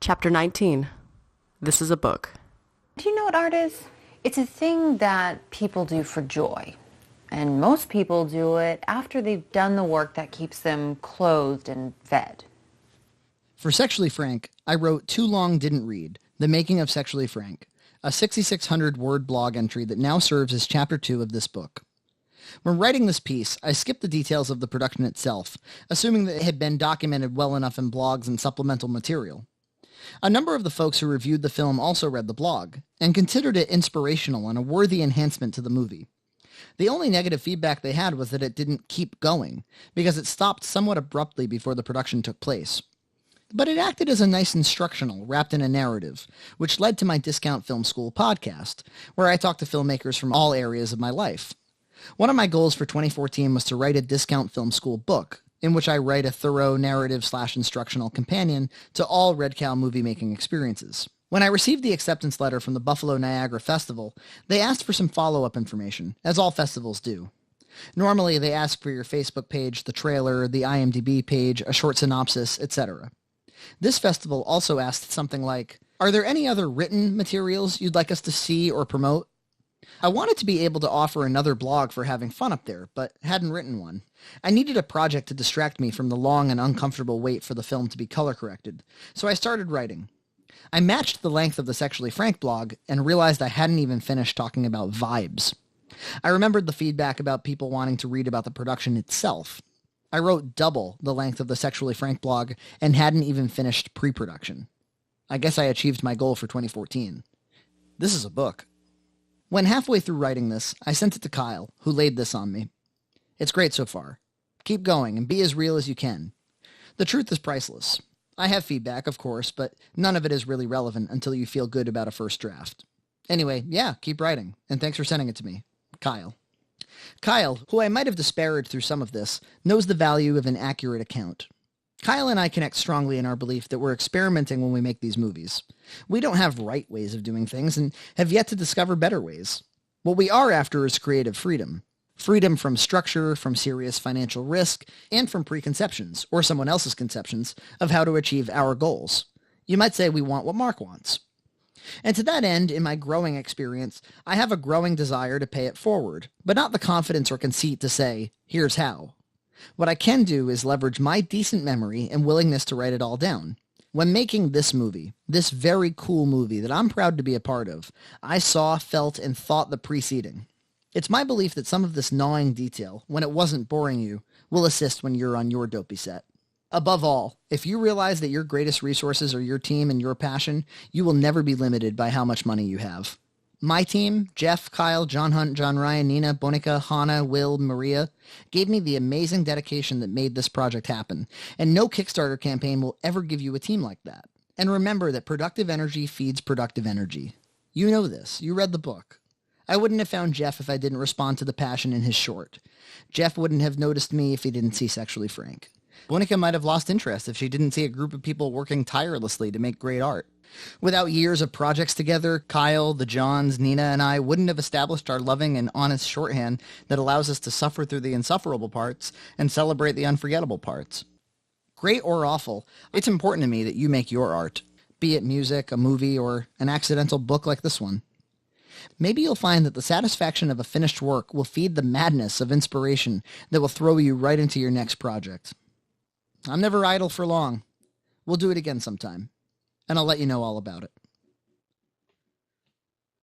Chapter 19. This is a book. Do you know what art is? It's a thing that people do for joy. And most people do it after they've done the work that keeps them clothed and fed. For Sexually Frank, I wrote Too Long Didn't Read, The Making of Sexually Frank, a 6,600-word blog entry that now serves as Chapter 2 of this book. When writing this piece, I skipped the details of the production itself, assuming that it had been documented well enough in blogs and supplemental material. A number of the folks who reviewed the film also read the blog, and considered it inspirational and a worthy enhancement to the movie. The only negative feedback they had was that it didn't keep going, because it stopped somewhat abruptly before the production took place. But it acted as a nice instructional wrapped in a narrative, which led to my Discount Film School podcast, where I talk to filmmakers from all areas of my life. One of my goals for 2014 was to write a Discount Film School book, in which I write a thorough narrative/instructional companion to all Red Cow movie-making experiences. When I received the acceptance letter from the Buffalo Niagara Festival, they asked for some follow-up information, as all festivals do. Normally, they ask for your Facebook page, the trailer, the IMDb page, a short synopsis, etc. This festival also asked something like, "Are there any other written materials you'd like us to see or promote?" I wanted to be able to offer another blog for having fun up there, but hadn't written one. I needed a project to distract me from the long and uncomfortable wait for the film to be color-corrected, so I started writing. I matched the length of the Sexually Frank blog and realized I hadn't even finished talking about vibes. I remembered the feedback about people wanting to read about the production itself. I wrote double the length of the Sexually Frank blog and hadn't even finished pre-production. I guess I achieved my goal for 2014. This is a book. When halfway through writing this, I sent it to Kyle, who laid this on me. It's great so far. Keep going and be as real as you can. The truth is priceless. I have feedback, of course, but none of it is really relevant until you feel good about a first draft. Anyway, yeah, keep writing, and thanks for sending it to me. Kyle. Kyle, who I might have disparaged through some of this, knows the value of an accurate account. Kyle and I connect strongly in our belief that we're experimenting when we make these movies. We don't have right ways of doing things and have yet to discover better ways. What we are after is creative freedom. Freedom from structure, from serious financial risk, and from preconceptions, or someone else's conceptions, of how to achieve our goals. You might say we want what Mark wants. And to that end, in my growing experience, I have a growing desire to pay it forward, but not the confidence or conceit to say, here's how. What I can do is leverage my decent memory and willingness to write it all down. When making this movie, this very cool movie that I'm proud to be a part of, I saw, felt, and thought the preceding. It's my belief that some of this gnawing detail, when it wasn't boring you, will assist when you're on your dopey set. Above all, if you realize that your greatest resources are your team and your passion, you will never be limited by how much money you have. My team, Jeff, Kyle, John Hunt, John Ryan, Nina, Bonica, Hannah, Will, Maria, gave me the amazing dedication that made this project happen, and no Kickstarter campaign will ever give you a team like that. And remember that productive energy feeds productive energy. You know this. You read the book. I wouldn't have found Jeff if I didn't respond to the passion in his short. Jeff wouldn't have noticed me if he didn't see Sexually Frank. Bonica might have lost interest if she didn't see a group of people working tirelessly to make great art. Without years of projects together, Kyle, the Johns, Nina, and I wouldn't have established our loving and honest shorthand that allows us to suffer through the insufferable parts and celebrate the unforgettable parts. Great or awful, it's important to me that you make your art, be it music, a movie, or an accidental book like this one. Maybe you'll find that the satisfaction of a finished work will feed the madness of inspiration that will throw you right into your next project. I'm never idle for long. We'll do it again sometime, and I'll let you know all about it.